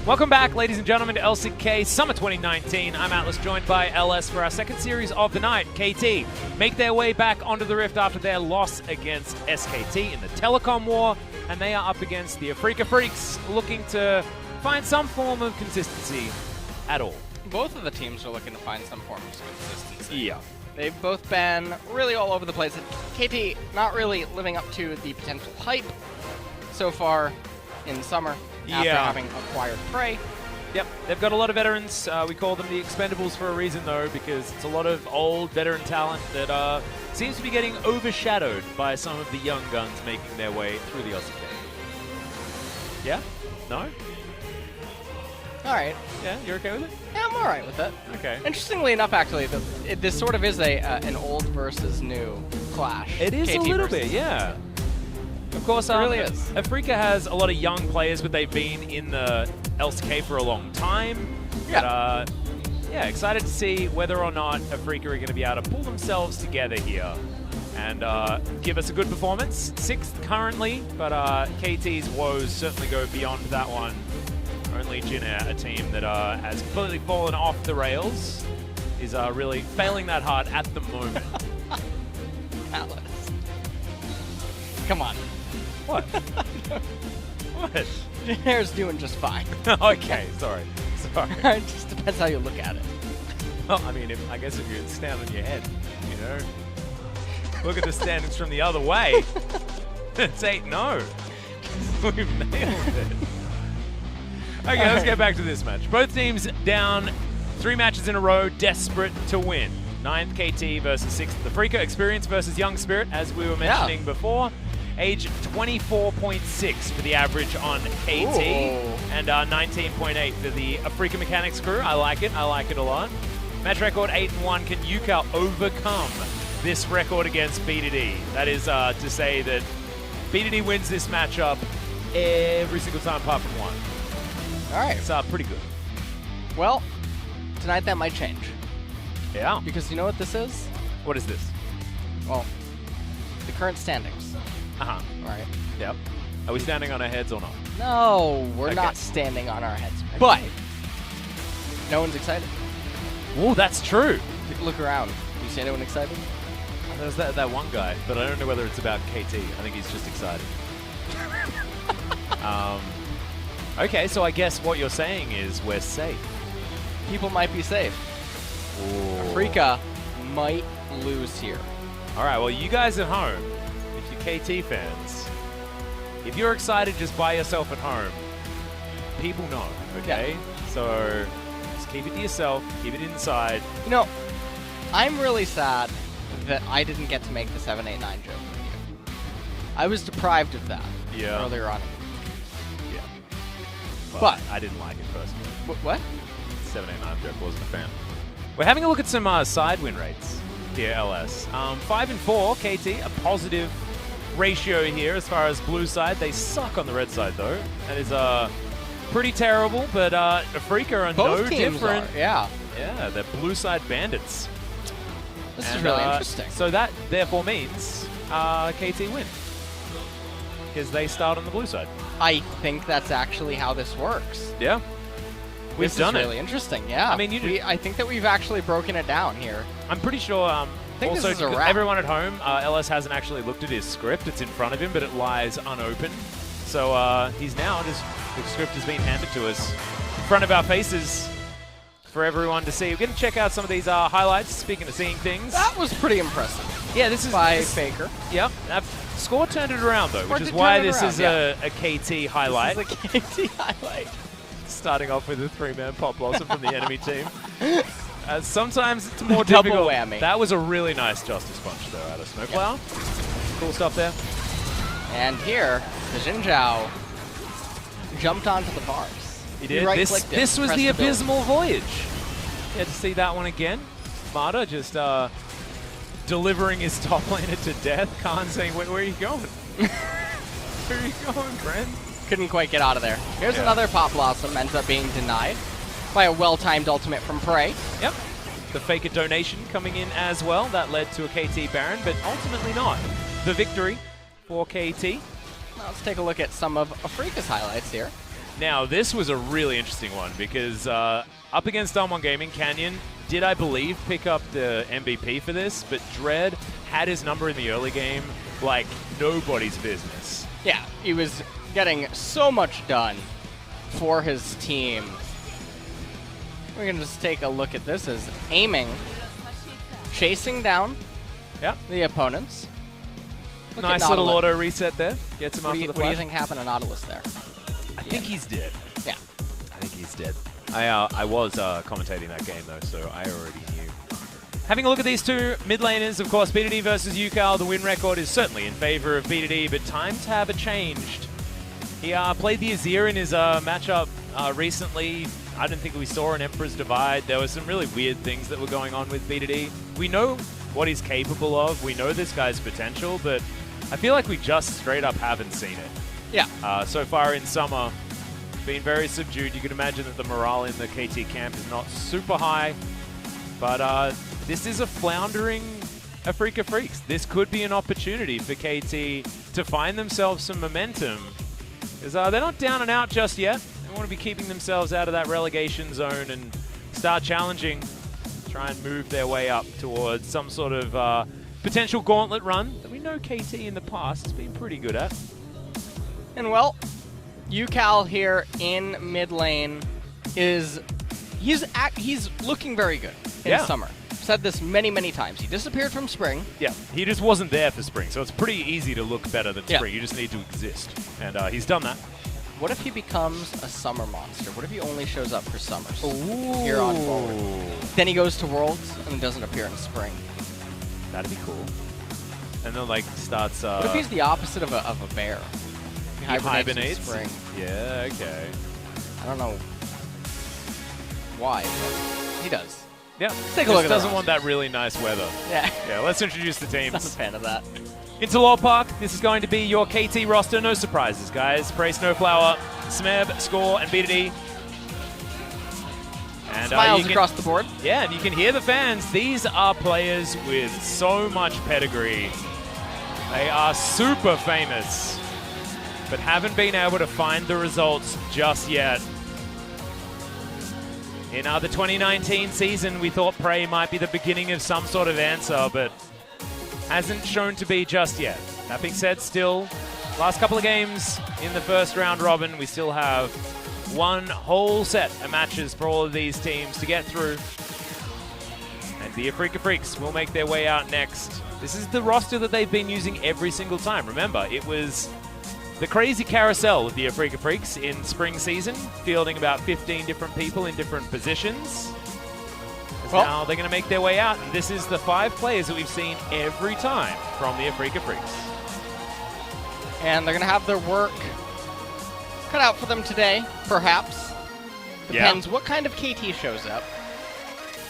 Welcome back, ladies and gentlemen, to LCK Summer 2019. I'm Atlas, joined by LS for our second series of the night. KT make their way back onto the Rift after their loss against SKT in the Telecom war, and they are up against the Afreeca Freecs, looking to find some form of consistency at all. Both of the teams are looking to find some form of consistency. Yeah. They've both been really all over the place. KT not really living up to the potential hype so far in summer after having acquired Prey. Yep, they've got a lot of veterans. We call them the Expendables for a reason, though, because it's a lot of old veteran talent that seems to be getting overshadowed by some of the young guns making their way through the LCK. Yeah? No? All right. Yeah, you're okay with it? Yeah, I'm all right with it. Okay. Interestingly enough, actually, this sort of is an old versus new clash. It is KT a little versus bit, yeah. Of course, it really is. Afreeca has a lot of young players, but they've been in the LCK for a long time. Yeah. But, yeah, excited to see whether or not Afreeca are going to be able to pull themselves together here and give us a good performance. 6th currently, but KT's woes certainly go beyond that one. Only Jin, a team that has completely fallen off the rails, is really failing that hard at the moment. Atlas. Come on. What? What? Jin's doing just fine. Okay, sorry. It just depends how you look at it. Well, I mean, I guess if you stand on your head, you know, look at the standings from the other way. It's 8-0. We've nailed it. Okay, let's get back to this match. Both teams down 3 matches in a row, desperate to win. 9th KT versus 6th Afreeca. Experience versus Young Spirit, as we were mentioning before. Age 24.6 for the average on KT, and 19.8 for the Afreeca Mechanics crew. I like it a lot. Match record 8-1. Can Ucal overcome this record against BDD? That is to say that BDD wins this matchup every single time apart from one. All right. It's pretty good. Well, tonight that might change. Yeah. Because you know what this is? What is this? Well, the current standings. Uh-huh. All right. Yep. Are we standing on our heads or not? No, we're not standing on our heads. But no one's excited. Oh, that's true. Look around. Do you see anyone excited? There's that one guy, but I don't know whether it's about KT. I think he's just excited. Okay, so I guess what you're saying is we're safe. People might be safe. Ooh. Afreeca might lose here. All right, well, you guys at home, if you're KT fans, if you're excited just by yourself at home, people know, okay? Yeah. So just keep it to yourself, keep it inside. You know, I'm really sad that I didn't get to make the 789 joke with you. I was deprived of that earlier on. Yeah. But I didn't like it personally. What? 789 joke, wasn't a fan. We're having a look at some side win rates here, LS. 5-4, KT, a positive ratio here as far as blue side. They suck on the red side, though. That is pretty terrible, but Afreeca are no different. Yeah, they're blue side bandits. This is really interesting. So that therefore means KT win, because they start on the blue side. I think that's actually how this works. Yeah. We've done it. This is really interesting, yeah. I mean, I think that we've actually broken it down here. I'm pretty sure, I think also, this is a wrap. Everyone at home, LS hasn't actually looked at his script. It's in front of him, but it lies unopened. So he's now the script has been handed to us in front of our faces for everyone to see. We're going to check out some of these highlights, speaking of seeing things. That was pretty impressive. Yeah, this is by FLICKR. Yep. Score turned it around, though, which is why this is a KT highlight. This is a KT highlight. Starting off with a 3-man pop blossom from the enemy team. Sometimes it's more Double difficult. whammy. That was a really nice Justice Punch, though, out of SnowFlower. Yep. Cool stuff there. And here, the Jinzhao jumped onto the bars. He did. This was the abysmal voyage. You had to see that one again. Mata just delivering his top laner to death. Khan saying, where are you going? Where are you going, friend? Couldn't quite get out of there. Here's another Pop Blossom, ends up being denied by a well-timed ultimate from Prey. Yep. The FLICKR donation coming in as well. That led to a KT Baron, but ultimately not. The victory for KT. Now let's take a look at some of Afreeca's highlights here. Now, this was a really interesting one because up against One Gaming, Canyon did, I believe, pick up the MVP for this, but Dread had his number in the early game like nobody's business. Yeah, he was getting so much done for his team. We're going to just take a look at this as aiming, chasing down the opponents. Nice little auto reset there. Gets him after the flash. What do you think happened to Nautilus there? I think he's dead. Yeah. I think he's dead. I was commentating that game, though, so I already knew. Having a look at these two mid laners, of course, BDD versus Ucal. The win record is certainly in favor of BDD, but times have changed. He played the Azir in his matchup recently. I didn't think we saw an Emperor's Divide. There were some really weird things that were going on with BDD. We know what he's capable of. We know this guy's potential, but I feel like we just straight up haven't seen it. Yeah. So far in summer, been very subdued. You can imagine that the morale in the KT camp is not super high, but this is a floundering Afreeca Freecs. This could be an opportunity for KT to find themselves some momentum, because they're not down and out just yet. They want to be keeping themselves out of that relegation zone and start challenging, try and move their way up towards some sort of potential gauntlet run that we know KT in the past has been pretty good at. And well, Ucal here in mid lane he's looking very good in summer. Said this many, many times. He disappeared from spring. Yeah, he just wasn't there for spring, so it's pretty easy to look better than spring. You just need to exist, and he's done that. What if he becomes a summer monster? What if he only shows up for summers? Ooh. Here on forward. Then he goes to Worlds and doesn't appear in spring. That'd be cool. And then like starts. What if he's the opposite of a bear? He hibernates in spring. Yeah, okay. I don't know why, but he does. Yeah, take a look at doesn't want that really nice weather. Yeah. Yeah, let's introduce the teams. I'm a fan of that. Into Lord Park, this is going to be your KT roster. No surprises, guys. Prey, SnowFlower, Smeb, Score, and BDD. And Smiles across the board. Yeah, and you can hear the fans. These are players with so much pedigree. They are super famous, but haven't been able to find the results just yet. In the 2019 season, we thought Prey might be the beginning of some sort of answer, but hasn't shown to be just yet. That being said, still, last couple of games in the first round robin, we still have one whole set of matches for all of these teams to get through. And the Afreeca Freecs will make their way out next. This is the roster that they've been using every single time. Remember, it was the crazy carousel of the Afreeca Freecs in spring season, fielding about 15 different people in different positions. Now they're going to make their way out, and this is the 5 players that we've seen every time from the Afreeca Freecs. And they're going to have their work cut out for them today, perhaps. Depends what kind of KT shows up.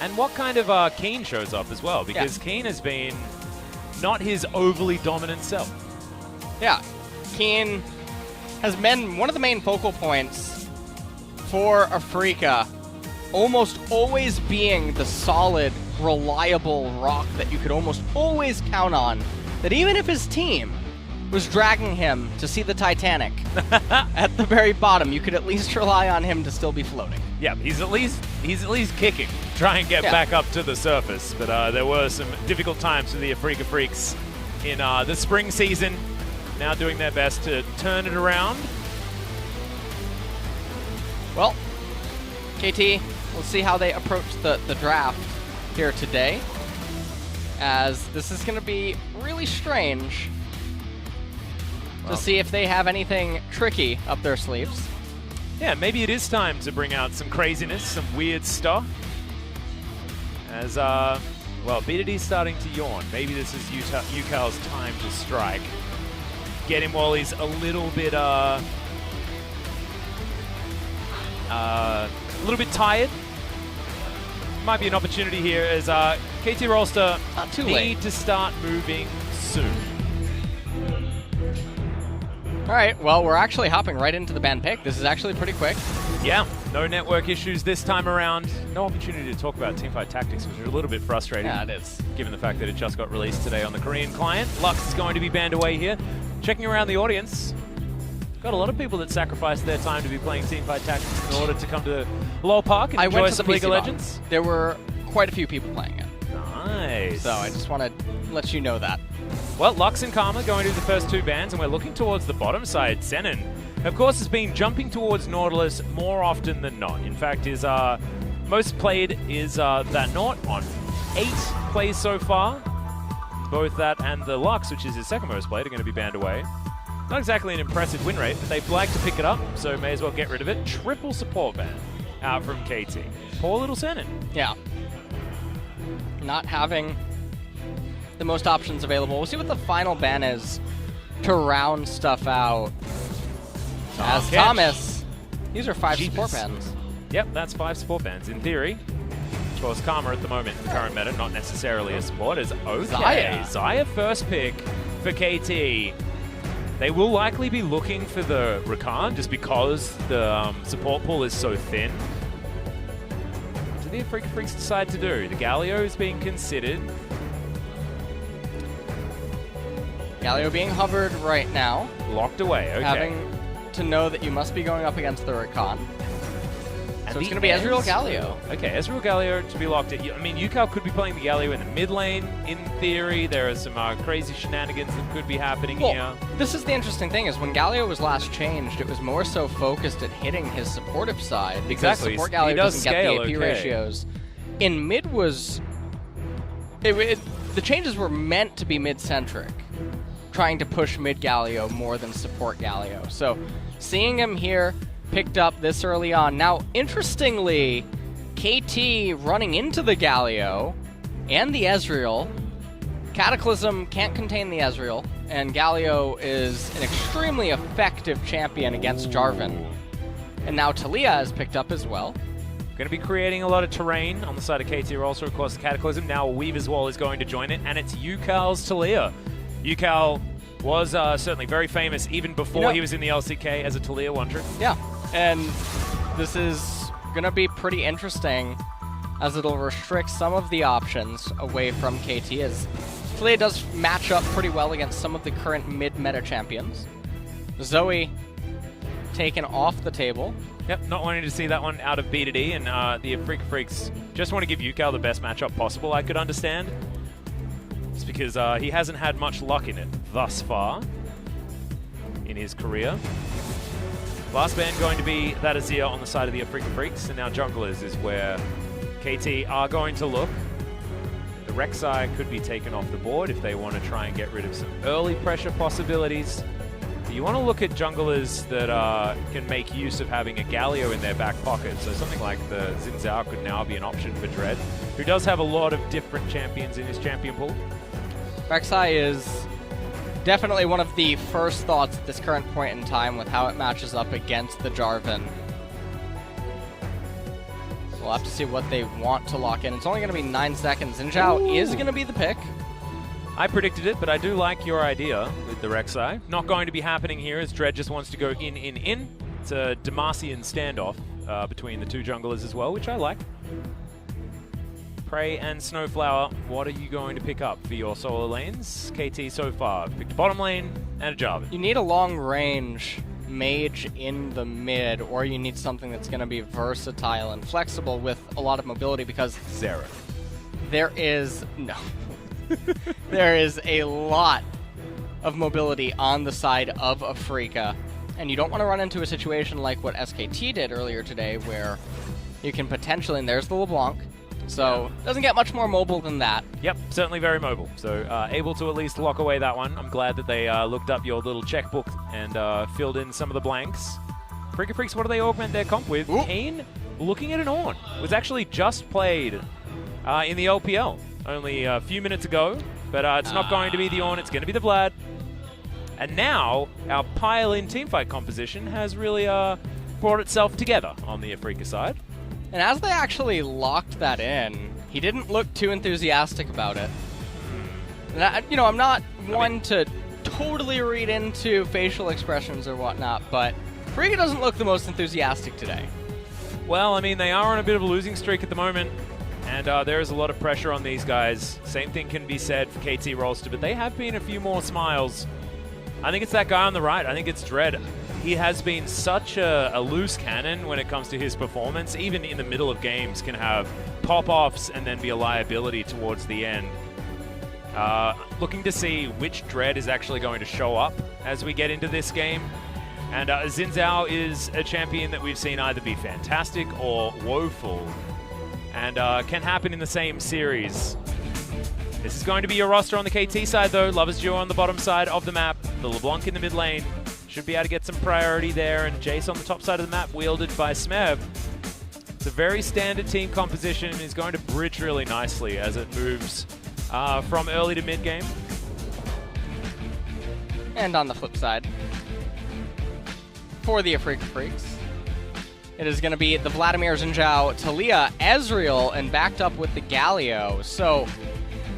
And what kind of Kiin shows up as well, because Kiin has been not his overly dominant self. Yeah, Kiin has been one of the main focal points for Afreeca, almost always being the solid, reliable rock that you could almost always count on, that even if his team was dragging him to see the Titanic at the very bottom, you could at least rely on him to still be floating. Yeah, he's at least kicking, try and get back up to the surface. But there were some difficult times for the Afreeca Freecs in the spring season. Now doing their best to turn it around. Well, KT, we'll see how they approach the draft here today, as this is going to be really strange to see if they have anything tricky up their sleeves. Yeah, maybe it is time to bring out some craziness, some weird stuff. As, well, BDD's starting to yawn. Maybe this is Ucal's time to strike. Get him while he's a little bit tired. Might be an opportunity here as KT Rolster need to start moving soon. All right, well, we're actually hopping right into the ban pick. This is actually pretty quick. Yeah, no network issues this time around. No opportunity to talk about teamfight tactics, which is a little bit frustrating. Yeah, it is. Given the fact that it just got released today on the Korean client. Lux is going to be banned away here. Checking around the audience. got a lot of people that sacrifice their time to be playing Teamfight Tactics in order to come to Lowell Park and I enjoy went to some the League PC of bar. Legends. There were quite a few people playing it. Nice. So I just want to let you know that. Well, Lux and Karma going to the first 2 bans, and we're looking towards the bottom side. Senan, of course, has been jumping towards Nautilus more often than not. In fact, his most played is that Naut on 8 plays so far. Both that and the Lux, which is his second most played, are going to be banned away. Not exactly an impressive win rate, but they flagged to pick it up, so may as well get rid of it. Triple support ban out from KT. Poor little Senan. Yeah. Not having the most options available. We'll see what the final ban is to round stuff out. As catch. Thomas, these are 5 support Jeepers. bans. Yep, that's 5 support bans. In theory, of course, Karma at the moment, in current meta, not necessarily a support, is okay. Xayah first pick for KT. They will likely be looking for the Rakan just because the support pool is so thin. What do the Afreeca Freecs decide to do? The Galio is being considered. Galio being hovered right now. Locked away, okay. Having to know that you must be going up against the Rakan. And So it's the going to be Ezreal Galio. Okay, Ezreal Galio to be locked in. I mean, Ucal could be playing the Galio in the mid lane, in theory. There are some crazy shenanigans that could be happening here. This is the interesting thing, is when Galio was last changed, it was more so focused at hitting his supportive side. Because Exactly. support He Galio does doesn't get the scale AP okay. ratios. In mid was... the changes were meant to be mid-centric, trying to push mid Galio more than support Galio. So seeing him here picked up this early on. Now, interestingly, KT running into the Galio and the Ezreal. Cataclysm can't contain the Ezreal, and Galio is an extremely effective champion against Jarvan. And now Talia has picked up as well. Going to be creating a lot of terrain on the side of KT Rolster, of course, the Cataclysm. Now Weaver's Wall is going to join it, and it's Ucal's Talia. Ucal was certainly very famous even before he was in the LCK as a Talia one-trick. Yeah, and this is going to be pretty interesting as it'll restrict some of the options away from KT, as Talia does match up pretty well against some of the current mid-meta champions. Zoe taken off the table. Yep, not wanting to see that one out of B to D, and the Afreeca Freecs just want to give Ucal the best matchup possible, I could understand. It's because he hasn't had much luck in it thus far in his career. Last ban going to be that Azir on the side of the Afreeca Freecs, and now junglers is where KT are going to look. The Rek'Sai could be taken off the board if they want to try and get rid of some early pressure possibilities. You want to look at junglers that can make use of having a Galio in their back pocket. So something like the Xin Zhao could now be an option for Dread, who does have a lot of different champions in his champion pool. Rek'Sai is definitely one of the first thoughts at this current point in time with how it matches up against the Jarvan. We'll have to see what they want to lock in. It's only going to be 9 seconds. Xin Zhao is going to be the pick. I predicted it, but I do like your idea with the Rek'Sai. Not going to be happening here as Dread just wants to go in. It's a Demacian standoff between the two junglers as well, which I like. Prey and SnowFlower, what are you going to pick up for your solo lanes? KT so far picked a bottom lane and a Jarvan. You need a long range mage in the mid, or you need something that's going to be versatile and flexible with a lot of mobility, because Xerath. there is there is a lot of mobility on the side of Afreeca, and you don't want to run into a situation like what SKT did earlier today, where you can potentially, and there's the LeBlanc, so doesn't get much more mobile than that. Yep, certainly very mobile. So able to at least lock away that one. I'm glad that they looked up your little checkbook and filled in some of the blanks. Afreeca Freecs, what do they augment their comp with? Kiin, looking at an Ornn, was actually just played in the LPL only a few minutes ago, but it's not going to be the Ornn, it's going to be the Vlad. And now our pile-in teamfight composition has really brought itself together on the Afreeca side. And as they actually locked that in, he didn't look too enthusiastic about it. And I'm not one to totally read into facial expressions or whatnot, but Afreeca doesn't look the most enthusiastic today. Well, I mean, they are on a bit of a losing streak at the moment, and there is a lot of pressure on these guys. Same thing can be said for KT Rolster, but they have been a few more smiles. I think it's that guy on the right. I think it's Dread. he has been such a loose cannon when it comes to his performance. Even in the middle of games can have pop-offs and then be a liability towards the end. Looking to see which Dread is actually going to show up as we get into this game. And Xin Zhao is a champion that we've seen either be fantastic or woeful. And can happen in the same series. This is going to be your roster on the KT side, though. Lovers Duo on the bottom side of the map. The LeBlanc in the mid lane. Should be able to get some priority there. And Jace on the top side of the map, wielded by Smev. It's a very standard team composition and is going to bridge really nicely as it moves from early to mid game. And on the flip side, for the Afreeca Freecs, it is going to be the Vladimir, Xinjiao, Talia, Ezreal, and backed up with the Galio. So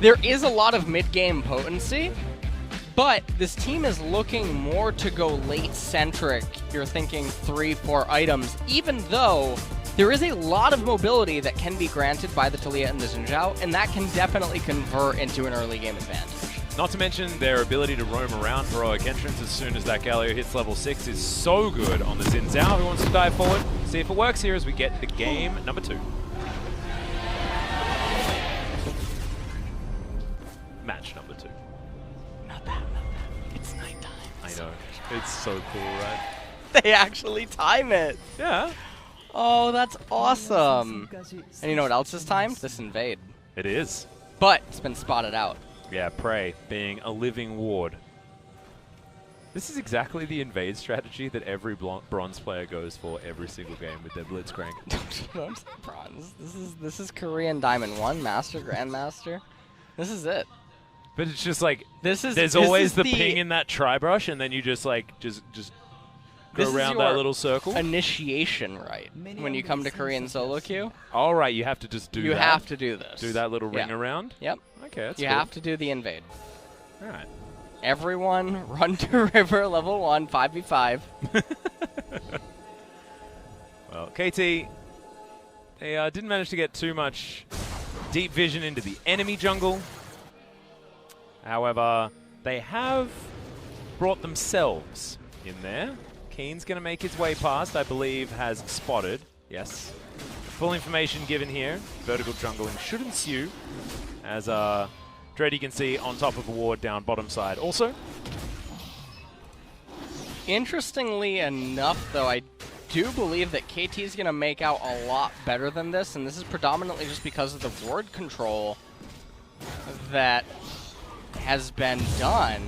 there is a lot of mid-game potency, but this team is looking more to go late-centric. You're thinking 3-4 items, even though there is a lot of mobility that can be granted by the Talia and the Xinjiao, and that can definitely convert into an early game advantage. Not to mention their ability to roam around heroic entrance as soon as that Galio hits level 6 is so good on the Xin Zhao, who wants to dive forward. See if it works here as we get to game number 2. Match number 2. Not that. It's nighttime. I know. It's so cool, right? They actually time it. Yeah. Oh, that's awesome. And you know what else is timed? This invade. It is. But it's been spotted out. Yeah, Prey being a living ward. This is exactly the invade strategy that every bronze player goes for every single game with their Blitzcrank. Don't say bronze. This is Korean Diamond 1, Master, Grandmaster. This is it. But it's just like there's always the ping in that tri-brush, and then you just like just go around that little circle. Initiation right when you come to Korean solo queue. All right, you have to just do that. You have to do this. Do that little ring around. Yep. Okay, that's You have to do the invade. All right. Everyone run to river level 1 5v5. Well, KT, they didn't manage to get too much deep vision into the enemy jungle. However, they have brought themselves in there. Kiin's going to make his way past, I believe, has spotted. Yes. Full information given here. Vertical jungling should ensue. As Dread, you can see on top of a ward down bottom side also. Interestingly enough, though, I do believe that KT is going to make out a lot better than this, and this is predominantly just because of the ward control that has been done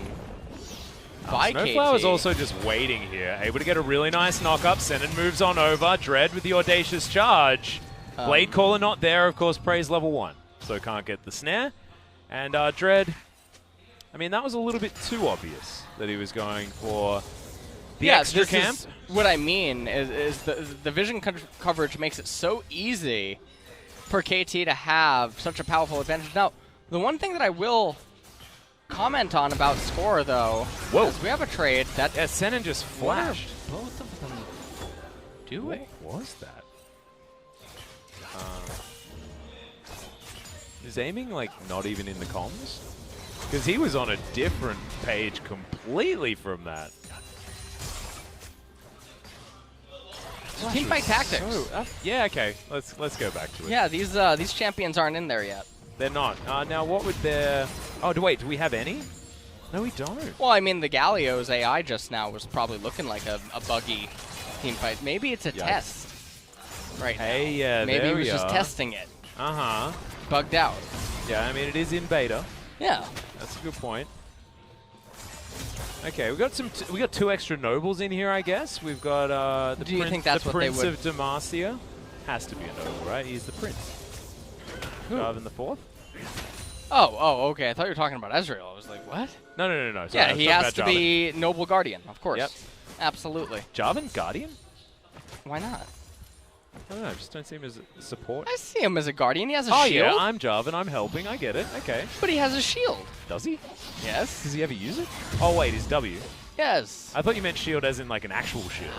by KT. SnowFlower is also just waiting here, able to get a really nice knock-up. Senan moves on over. Dread with the audacious charge. Blade Caller not there, of course, Prey's level 1, so can't get the snare. And Dread, I mean, that was a little bit too obvious that he was going for the extra camp. What I mean is the vision coverage makes it so easy for KT to have such a powerful advantage. Now, the one thing that I will comment on about score, though, is we have a trade that... Yeah, Senan just flashed. What are both of them doing? What was that? Is aiming, like, not even in the comms? Because he was on a different page completely from that. Teamfight tactics. So, yeah, okay. Let's go back to it. Yeah, these champions aren't in there yet. They're not. Now, what would their... Oh, wait, do we have any? No, we don't. Well, I mean, the Galio's AI just now was probably looking like a buggy teamfight. Maybe it's a test right now. Hey, yeah, maybe there he was we just are. testing it. Uh-huh. Bugged out. Yeah, I mean, it is in beta. Yeah. That's a good point. Okay, we got 2 extra nobles in here, I guess. We've got the Prince of Demacia. Has to be a noble, right? He's the prince. Jarvan the 4th. Oh, okay. I thought you were talking about Ezreal. I was like, what? No. Sorry, yeah, he has to be Noble Guardian, of course. Yep. Absolutely. Jarvan Guardian? Why not? I don't know, I just don't see him as a support. I see him as a Guardian. He has a shield. shield. Oh, yeah, I'm Jarvan. I'm helping. I get it. Okay. But he has a shield. Does he? Yes. Does he ever use it? Oh, wait, his W. Yes. I thought you meant shield as in, like, an actual shield.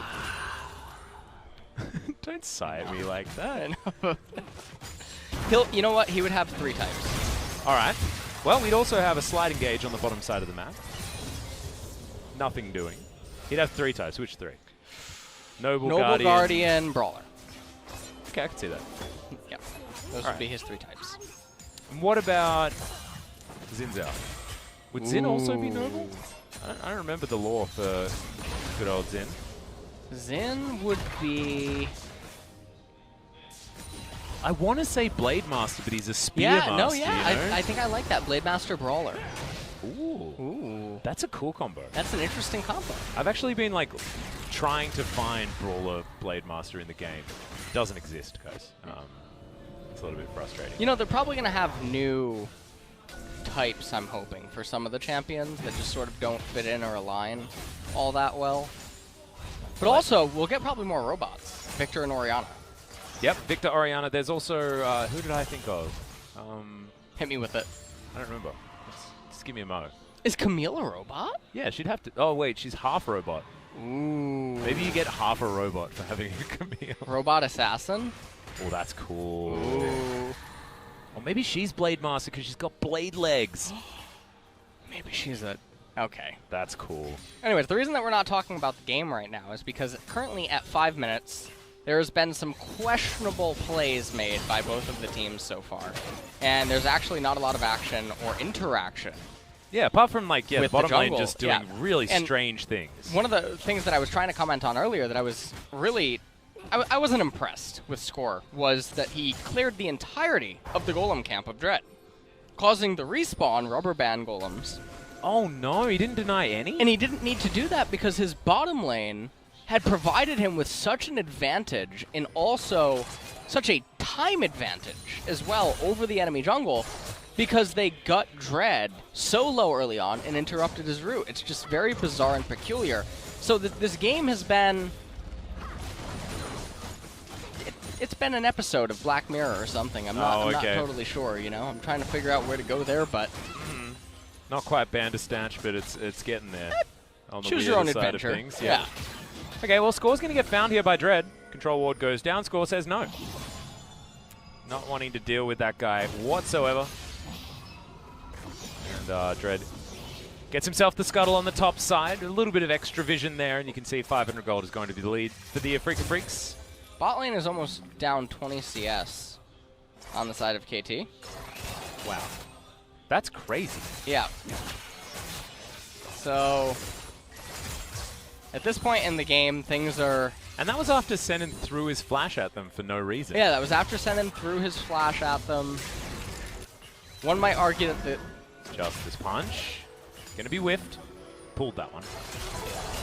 Don't sigh at me like that. You know what? He would have 3 types. All right. Well, we'd also have a sliding gauge on the bottom side of the map. Nothing doing. He'd have 3 types. Which 3? Noble Guardian, Brawler. Okay, I can see that. Yeah, those would be his 3 types. And what about Zin's out? Would Zin also be Noble? I don't remember the lore for good old Zin. Zin would be... I want to say Blade Master, but he's a Spear Master. No, yeah. You know? I think I like that. Blade Master Brawler. Ooh. That's a cool combo. That's an interesting combo. I've actually been like trying to find Brawler Blade Master in the game. It doesn't exist, guys. It's a little bit frustrating. You know, they're probably going to have new types, I'm hoping, for some of the champions that just sort of don't fit in or align all that well. But also, we'll get probably more robots. Victor and Orianna. Yep, Victor, Orianna. There's also, who did I think of? Hit me with it. I don't remember. Just give me a mo. Is Camille a robot? Yeah, she'd have to. Oh, wait, she's half robot. Ooh. Maybe you get half a robot for having a Camille. Robot assassin? Oh, that's cool. Ooh. Or maybe she's Blade Master because she's got blade legs. Maybe she's a... Okay. That's cool. Anyways, the reason that we're not talking about the game right now is because currently at 5 minutes, there has been some questionable plays made by both of the teams so far. And there's actually not a lot of action or interaction. Yeah, apart from, like, the bottom lane jungle, just doing really strange things. One of the things that I was trying to comment on earlier that I was really... I wasn't impressed with Score was that he cleared the entirety of the golem camp of Dread, causing the respawn rubber band golems. Oh, no, he didn't deny any? And he didn't need to do that because his bottom lane had provided him with such an advantage and also such a time advantage as well over the enemy jungle because they gut Dread so low early on and interrupted his route. It's just very bizarre and peculiar. So this game has been... It's been an episode of Black Mirror or something. I'm not totally sure, you know? I'm trying to figure out where to go there, but... Not quite Bandersnatch, but it's getting there. On the choose your own side adventure. Of things. Yeah. Okay, well, Score's going to get found here by Dread. Control ward goes down. Score says no. Not wanting to deal with that guy whatsoever. And Dread gets himself the scuttle on the top side. A little bit of extra vision there, and you can see 500 gold is going to be the lead for the Afreeca Freecs. Bot lane is almost down 20 CS on the side of KT. Wow. That's crazy. Yeah. So, at this point in the game, things are... And that was after Senan threw his flash at them for no reason. Yeah, that was after Senan threw his flash at them. One might argue that the... Justice Punch. Gonna be whiffed. Pulled that one.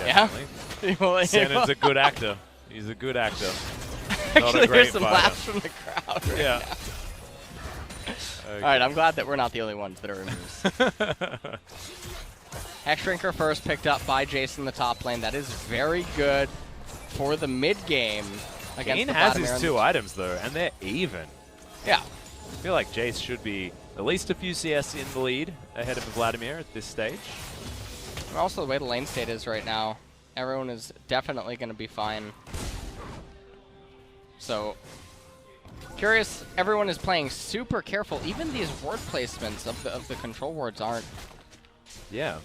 Definitely. Yeah. Senan's a good actor. He's a good actor. Actually, there's some laughs from the crowd right now. Okay. All right, I'm glad that we're not the only ones that are amused. Hexdrinker first picked up by Jason in the top lane. That is very good for the mid game against Kiin the has Vladimir his 2 items, though, and they're even. Yeah. I feel like Jace should be at least a few CS in the lead ahead of Vladimir at this stage. And also the way the lane state is right now, everyone is definitely going to be fine. So, curious, everyone is playing super careful. Even these ward placements of the control wards aren't. Yeah.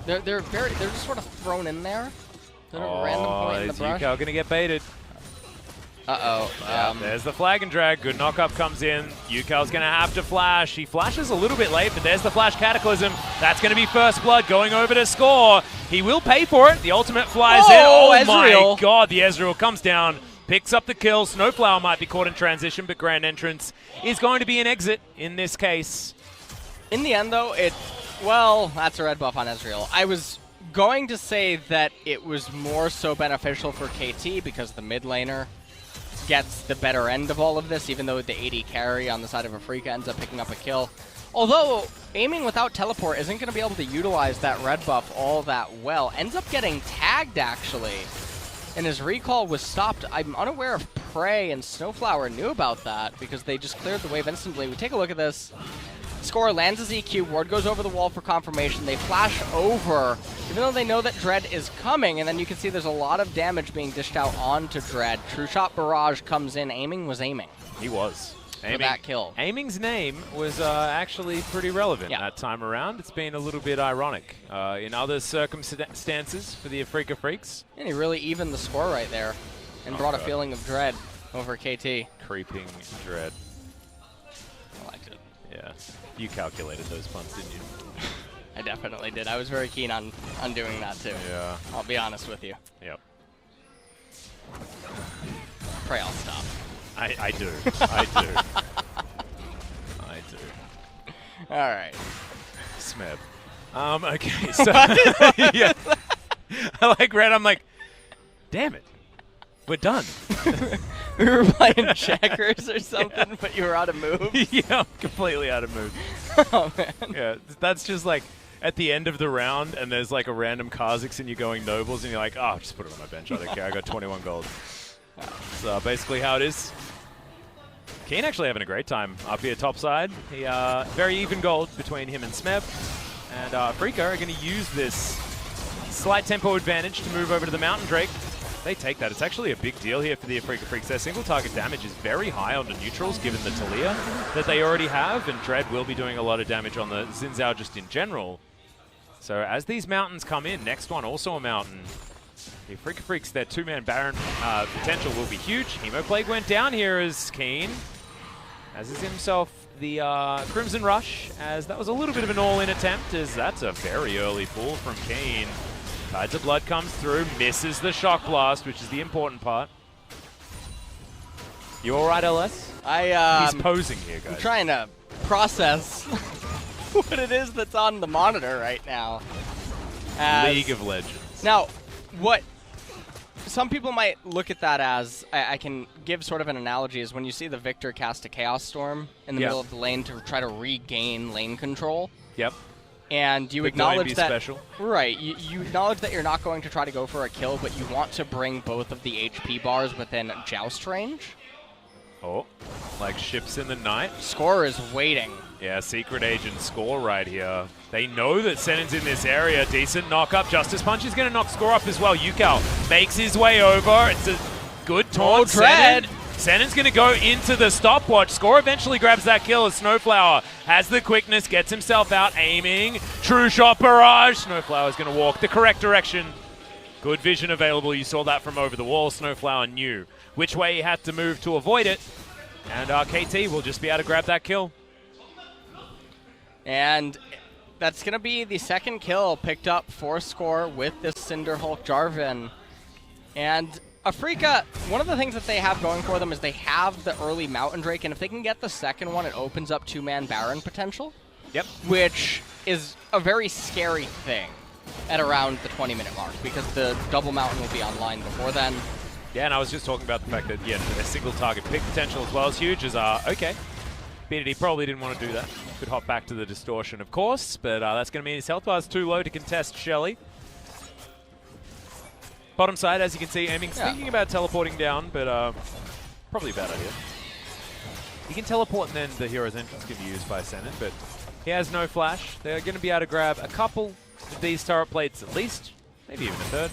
They're just sort of thrown in there. They're a random point in the brush. Ucal gonna get baited. Uh-oh. There's the flag and drag. Good knock-up comes in. Ucal's going to have to flash. He flashes a little bit late, but there's the flash Cataclysm. That's going to be first blood going over to Score. He will pay for it. The ultimate flies in. Oh Ezreal. My god, the Ezreal comes down, picks up the kill. SnowFlower might be caught in transition, but Grand Entrance is going to be an exit in this case. In the end, though, well, that's a red buff on Ezreal. I was going to say that it was more so beneficial for KT because the mid laner gets the better end of all of this, even though the AD carry on the side of Afreeca ends up picking up a kill. Although, aiming without teleport isn't going to be able to utilize that red buff all that well. Ends up getting tagged, actually, and his recall was stopped. I'm unaware if Prey and SnowFlower knew about that because they just cleared the wave instantly. We take a look at this. Score lands his EQ, ward goes over the wall for confirmation. They flash over, even though they know that Dread is coming, and then you can see there's a lot of damage being dished out onto Dread. True Shot Barrage comes in. Aiming was aiming. He was. for that kill. Aiming's name was actually pretty relevant that time around. It's been a little bit ironic in other circumstances for the Afreeca Freecs. And he really evened the score right there and brought a feeling of dread over KT. Creeping dread. I liked it. Yeah. You calculated those punts, didn't you? I definitely did. I was very keen on doing that too. Yeah. I'll be honest with you. Yep. Pray I'll stop. I do. I do. I do. All right. Smeb. Okay, so yeah. I like Red. I'm like, damn it. We're done. We were playing checkers or something, but you were out of moves. Yeah, I'm completely out of moves. Oh, man. Yeah, that's just like at the end of the round, and there's like a random Kha'Zix and you're going nobles, and you're like, oh, just put it on my bench. I don't care. I got 21 gold. So basically how it is. Kiin actually having a great time up here topside. He very even gold between him and Smeb. And Afreeca are going to use this slight tempo advantage to move over to the Mountain Drake. They take that. It's actually a big deal here for the Afreeca Freecs. Their single target damage is very high on the neutrals, given the Talia that they already have, and Dread will be doing a lot of damage on the Xin Zhao just in general. So as these mountains come in, next one also a mountain. The Afreeca Freecs, their two-man Baron potential will be huge. Hemoplague went down here as Kiin, as is himself the Crimson Rush, as that was a little bit of an all-in attempt, as that's a very early pull from Kiin. Tides of Blood comes through, misses the Shock Blast, which is the important part. You all right, LS? He's posing here, guys. I'm trying to process what it is that's on the monitor right now. League of Legends. Now, what some people might look at that as, I can give sort of an analogy, is when you see the Victor cast a Chaos Storm in the middle of the lane to try to regain lane control. Yep. And you acknowledge that, special. Right, you acknowledge that you're not going to try to go for a kill, but you want to bring both of the HP bars within joust range. Oh, like ships in the night. Score is waiting. Yeah, Secret Agent Score right here. They know that Senan's in this area. Decent knock up. Justice Punch is going to knock Score up as well. Ucal makes his way over. It's a good taunt. Dread. Senan's going to go into the stopwatch. Score eventually grabs that kill as SnowFlower has the quickness, gets himself out, aiming. True shot barrage. SnowFlower's going to walk the correct direction. Good vision available. You saw that from over the wall. SnowFlower knew which way he had to move to avoid it. And KT will just be able to grab that kill. And that's going to be the second kill picked up for Score with this Cinderhulk Jarvan. And Afreeca, one of the things that they have going for them is they have the early Mountain Drake, and if they can get the second one, it opens up two-man Baron potential. Yep. Which is a very scary thing at around the 20-minute mark, because the double Mountain will be online before then. Yeah, and I was just talking about the fact that, yeah, a single target pick potential as well is huge, as, okay. BDD probably didn't want to do that. Could hop back to the distortion, of course, but that's going to mean his health bar is too low to contest Shelly. Bottom side, as you can see, Aiming's thinking about teleporting down, but probably a bad idea. He can teleport and then the hero's entrance can be used by Senan, but he has no flash. They're going to be able to grab a couple of these turret plates at least, maybe even a third.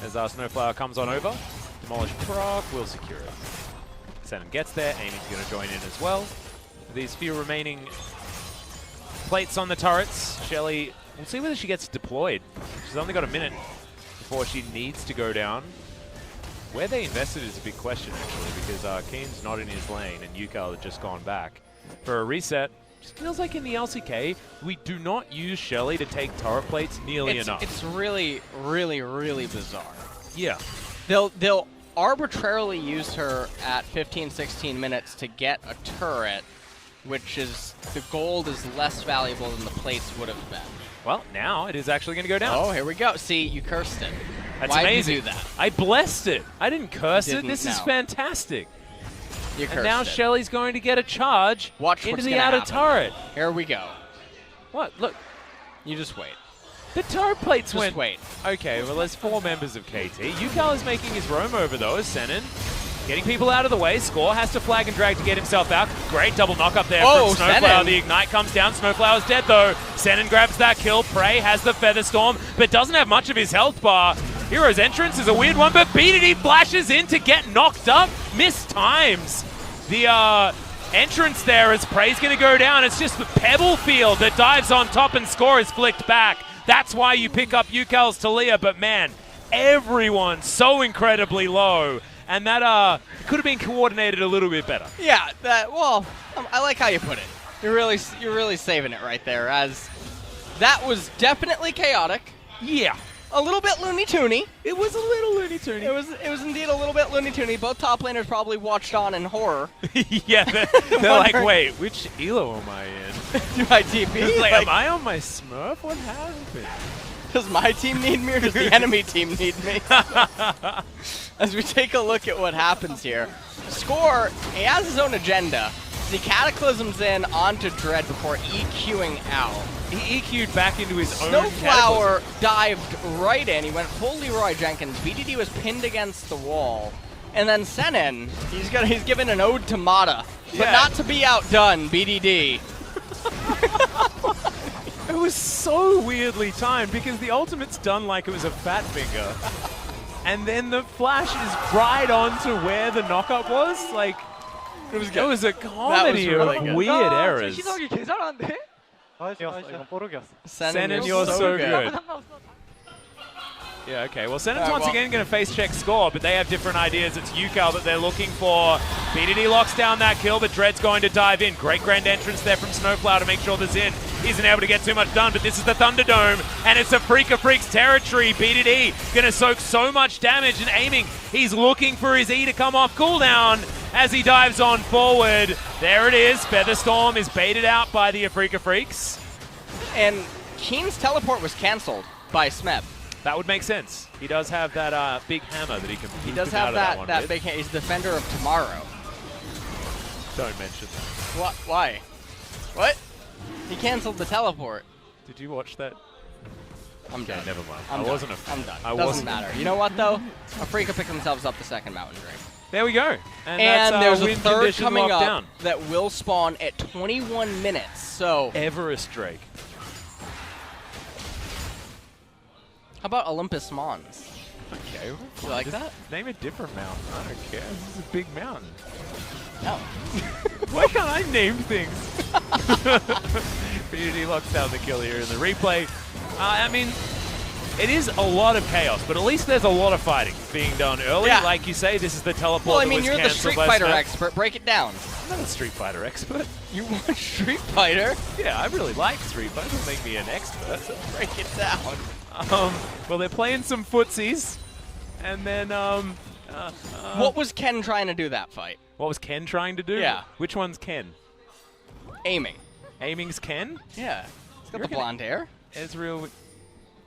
As our SnowFlower comes on over, Demolish proc will secure it. Senan gets there, Aiming's going to join in as well. For these few remaining plates on the turrets, Shelly, we'll see whether she gets deployed. She's only got a minute before she needs to go down. Where they invested is a big question, actually, because Kiin's not in his lane and Ucal had just gone back for a reset. Just feels like in the LCK, we do not use Shelly to take turret plates nearly enough. It's really, really, really bizarre. Yeah. They'll arbitrarily use her at 15, 16 minutes to get a turret, which is, the gold is less valuable than the plates would have been. Well, now it is actually going to go down. Oh, here we go. See, you cursed it. That's Why amazing. did you do that? I blessed it. I didn't curse it. Didn't, This is no. fantastic. You cursed And now it. Shelly's going to get a charge Watch into what's the gonna outer happen. turret. Here we go. What? Look. You just wait. The turret plates Just went. wait. Okay, well, there's 4 members of KT. Ucal is making his roam over, though, as Senan. Getting people out of the way. Score has to flag and drag to get himself out. Great double knock up there from SnowFlower. Senan. The Ignite comes down. SnowFlower's dead, though. Senan grabs that kill. Prey has the Feather Storm, but doesn't have much of his health bar. Hero's entrance is a weird one, but BDD flashes in to get knocked up. Missed times. The entrance there as Prey's going to go down. It's just the Pebble Field that dives on top and score is flicked back. That's why you pick up Ucal's Talia, but man, everyone so incredibly low. And that could have been coordinated a little bit better. Yeah, well, I like how you put it. You're really saving it right there, as that was definitely chaotic. Yeah. A little bit Looney Toony. It was a little Looney Toony. It was indeed a little bit Looney Toony. Both top laners probably watched on in horror. Yeah, they're like, wait, which elo am I in? My TP? Like, am I on my Smurf? What happened? Does my team need me or does the enemy team need me? As we take a look at what happens here. Score, he has his own agenda. The Cataclysm's in onto Dread before EQing out. He EQ'd back into his own SnowFlower dived right in. He went full Leroy Jenkins. BDD was pinned against the wall. And then Senan, he's given an ode to Mata. But not to be outdone, BDD. It was so weirdly timed because the ultimate's done like it was a fat finger. And then the flash is right on to where the knockup was. Like, it was a comedy really of weird errors. Senan, you're so good. Yeah, okay. Well, Senan's once again going to face check score, but they have different ideas. It's Ucal that they're looking for. BDD locks down that kill, but Dread's going to dive in. Great grand entrance there from SnowFlower to make sure this in. Isn't able to get too much done, but this is the Thunderdome, and it's Afreeca Freecs territory. BDD going to soak so much damage and aiming. He's looking for his E to come off cooldown as he dives on forward. There it is. Featherstorm is baited out by the Afreeca Freecs. And Kiin's teleport was cancelled by Smeb. That would make sense. He does have that big hammer that he can. He does have that big hammer. He's defender of tomorrow. Don't mention that. What? Why? What? He canceled the teleport. Did you watch that? I'm done. Never mind. I'm done. Doesn't matter. You know what though? Afreeca picked themselves up the second Mountain Drake. There we go. And that's, there's a win third coming up down. that will spawn at 21 minutes. So Everest Drake. How about Olympus Mons? Okay. You like that? Name a different mountain. I don't care. This is a big mountain. No. Why can't I name things? BDD locks down the kill here in the replay. I mean, it is a lot of chaos, but at least there's a lot of fighting being done early. Yeah. Like you say, this is the teleport. Well, I that mean, was you're the cancelled Street by Fighter Smeb. expert. Break it down. I'm not a Street Fighter expert. You want Street Fighter? Yeah, I really like Street Fighter. Doesn't make me an expert. Break it down. Well, they're playing some footsies, and then what was Ken trying to do that fight? what was Ken trying to do? Yeah. Which one's Ken? Aiming. Aiming's Ken? Yeah. He's got the reckon blonde hair. Ezreal.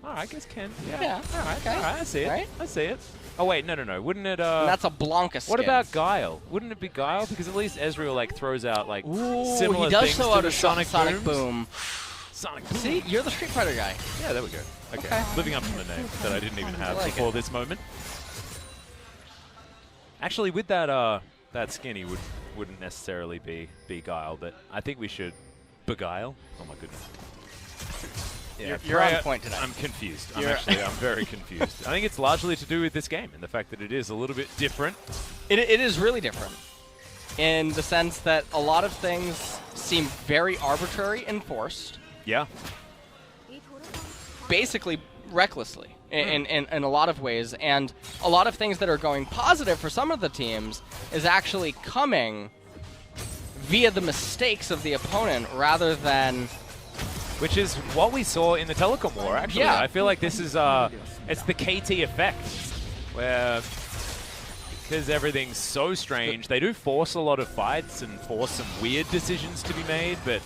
All right, I guess Ken. Yeah. All right. Okay. All right. I see it. Right? I see it. Oh wait, no. Wouldn't it? And that's a Blanca skin. What about Guile? Wouldn't it be Guile? Because at least Ezreal like throws out like similar he does things throw to out the a Sonic Sonic Booms. Boom. Sonic Boom. See, you're the Street Fighter guy. Yeah, there we go. Okay. Living up to the name that I didn't even have like before it. this moment. Actually, with that that skin, he wouldn't necessarily be Guile, but I think we should beguile. Oh my goodness. Yeah, You're on point tonight. I'm confused. I'm very confused. I think it's largely to do with this game and the fact that it is a little bit different. It is really different in the sense that a lot of things seem very arbitrary and forced. Yeah. Basically recklessly in a lot of ways, and a lot of things that are going positive for some of the teams is actually coming via the mistakes of the opponent rather than... Which is what we saw in the Telecom War, actually. Yeah. I feel like this is, it's the KT effect, where because everything's so strange, they do force a lot of fights and force some weird decisions to be made, but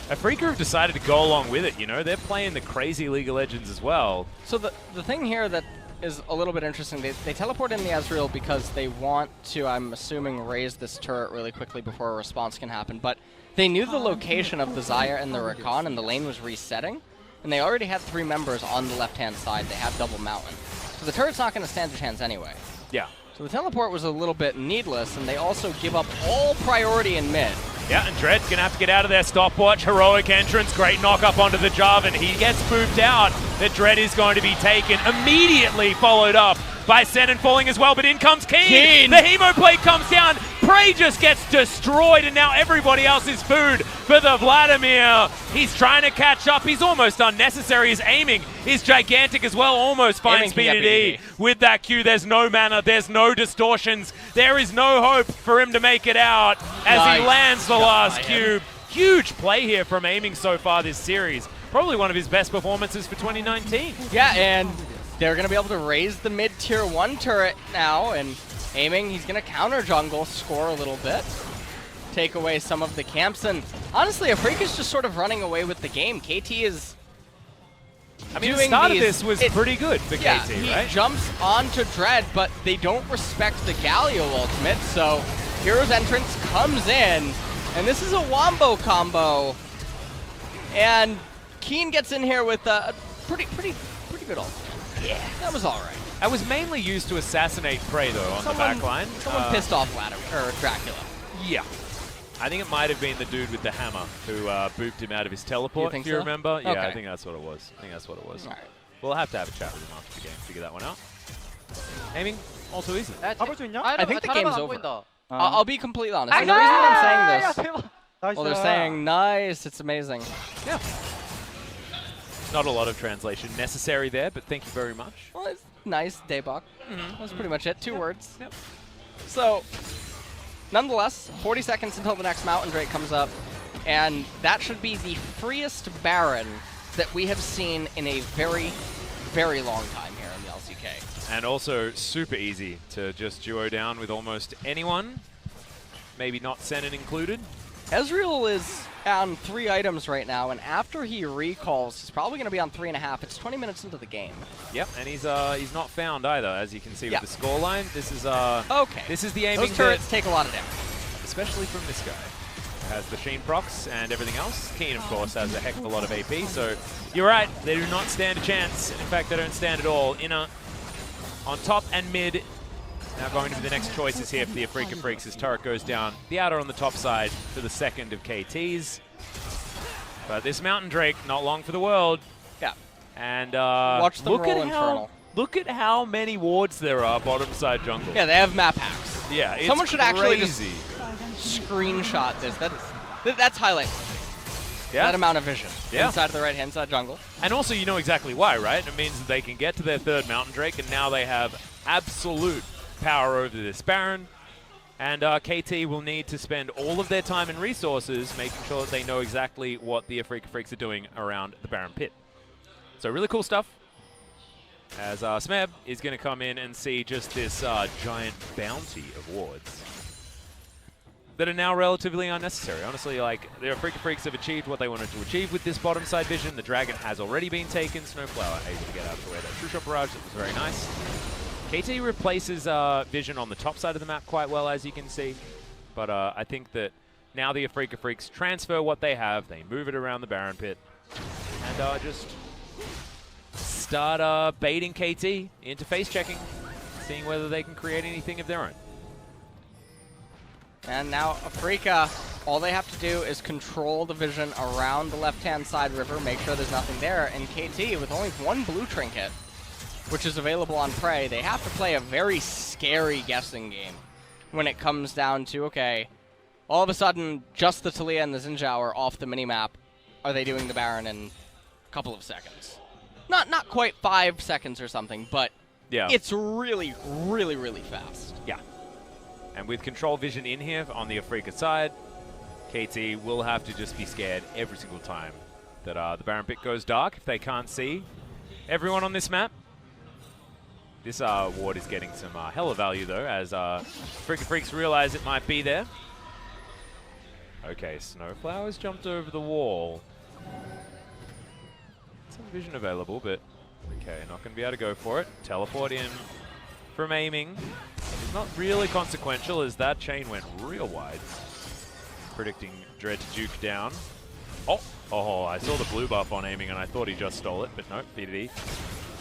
Afreeca have decided to go along with it, you know? They're playing the crazy League of Legends as well. So the thing here that is a little bit interesting, they teleport in the Ezreal because they want to, I'm assuming, raise this turret really quickly before a response can happen, but they knew the location of the Xayah and the Rakan, and the lane was resetting, and they already had 3 members on the left-hand side. They have double mountain. So the turret's not going to stand a chance anyway. Yeah. So the teleport was a little bit needless, and they also give up all priority in mid. Yeah, and Dread's going to have to get out of their stopwatch. Heroic entrance, great knock up onto the Jarvan. He gets spoofed out. The Dread is going to be taken, immediately followed up by Senan falling as well, but in comes Kiin. The Hemo plate comes down. Prey just gets destroyed, and now everybody else is food for the Vladimir. He's trying to catch up. He's almost unnecessary. His aiming is gigantic as well. Almost finds BDD with that Q. There's no mana. There's no distortions. There is no hope for him to make it out as he lands the last cube. Huge play here from aiming so far this series. Probably one of his best performances for 2019. Yeah, and they're going to be able to raise the mid-tier 1 turret now, and aiming, he's going to counter jungle, score a little bit, take away some of the camps, and honestly, Afreeca is just sort of running away with the game. KT is the start of this was pretty good for KT, right? He jumps onto Dread, but they don't respect the Galio ultimate, so Hero's Entrance comes in, and this is a wombo combo, and Kiin gets in here with a pretty good ult. Yeah, that was all right. I was mainly used to assassinate Prey, though, on the back line. Someone pissed off Dracula. Yeah. I think it might have been the dude with the hammer who booped him out of his teleport, if you remember. Yeah, I think that's what it was. All right. We'll have to have a chat with him after the game to figure that one out. Aiming, also easy. I think the game's over. I'll be completely honest. And the reason I'm saying this, well, they're saying, nice, it's amazing. Yeah. Not a lot of translation necessary there, but thank you very much. Well, it's nice, Daybok. That's pretty much it. 2 words. Yep. So, nonetheless, 40 seconds until the next Mountain Drake comes up, and that should be the freest Baron that we have seen in a very, very long time here in the LCK. And also super easy to just duo down with almost anyone, maybe not Senan included. Ezreal is on 3 items right now, and after he recalls, he's probably going to be on 3.5. It's 20 minutes into the game. Yep, and he's not found either, as you can see with the scoreline. This is This is the aiming. Those turrets take a lot of damage, especially from this guy. Has the Sheen procs and everything else. Kiin, of course, has a heck of a lot of AP. So you're right, they do not stand a chance. In fact, they don't stand at all. Inner, on top and mid. Now going to be the next choices here for the Afreeca Freecs as turret goes down. The outer on the top side for the second of KT's. But this Mountain Drake, not long for the world. Yeah. And watch them roll Infernal. Look at how many wards there are bottom side jungle. Yeah, they have map hacks. Yeah, it's Someone should crazy. Actually just screenshot this. That's highlight. That amount of vision inside of the right-hand side jungle. And also, you know exactly why, right? It means that they can get to their 3rd Mountain Drake, and now they have absolute power over this Baron, and KT will need to spend all of their time and resources making sure that they know exactly what the Afreeca Freecs are doing around the Baron pit. So really cool stuff, as Smeb is going to come in and see just this giant bounty of wards that are now relatively unnecessary. Honestly, like, the Afreeca Freecs have achieved what they wanted to achieve with this bottom side vision. The dragon has already been taken. SnowFlower able to get out of the way of that True Shot Barrage. That was very nice. KT replaces vision on the top side of the map quite well, as you can see. But I think that now the Afreeca Freecs transfer what they have, they move it around the Baron pit, and just start baiting KT into face checking, seeing whether they can create anything of their own. And now Afreeca, all they have to do is control the vision around the left-hand side river, make sure there's nothing there, and KT, with only 1 blue trinket, which is available on Prey, they have to play a very scary guessing game when it comes down to, okay, all of a sudden, just the Taliyah and the Xinjiao are off the minimap. Are they doing the Baron in a couple of seconds? Not quite 5 seconds or something, but it's really, really, really fast. Yeah. And with control vision in here on the Afreeca side, KT will have to just be scared every single time that the Baron pit goes dark if they can't see everyone on this map. This ward is getting some hella value, though, as Afreeca Freecs realize it might be there. Okay, SnowFlower's jumped over the wall. Some vision available, but okay, not going to be able to go for it. Teleport in from aiming. It's not really consequential, as that chain went real wide. Predicting Dread to juke down. Oh, I saw the blue buff on aiming, and I thought he just stole it, but no, BDD.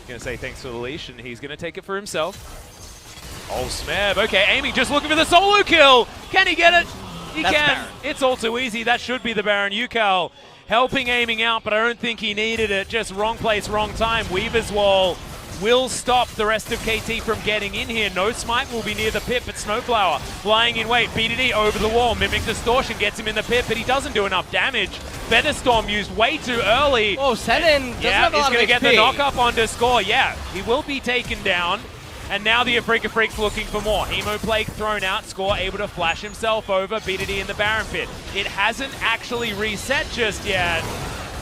Going to say thanks for the leash, and he's going to take it for himself. Oh, Smeb. Okay, aiming, just looking for the solo kill. Can he get it? He can. Baron. It's all too easy. That should be the Baron. Ucal helping aiming out, but I don't think he needed it. Just wrong place, wrong time. Weaver's Wall will stop the rest of KT from getting in here. No Smite will be near the pit, but SnowFlower lying in wait. BDD over the wall. Mimic Distortion gets him in the pit, but he doesn't do enough damage. Featherstorm used way too early. Oh, Senan doesn't have a lot he's going to of get the HP. knock up onto Score. Yeah, he will be taken down. And now the Afreeca Freecs looking for more. Hemoplague thrown out, Score able to flash himself over, BDD in the Baron pit. It hasn't actually reset just yet,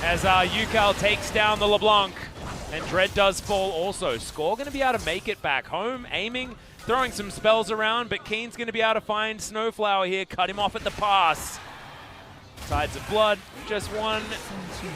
as Ucal takes down the LeBlanc. And Dread does fall also. Score going to be able to make it back home, aiming, throwing some spells around, but Kiin's going to be able to find SnowFlower here, cut him off at the pass. Tides of Blood, just one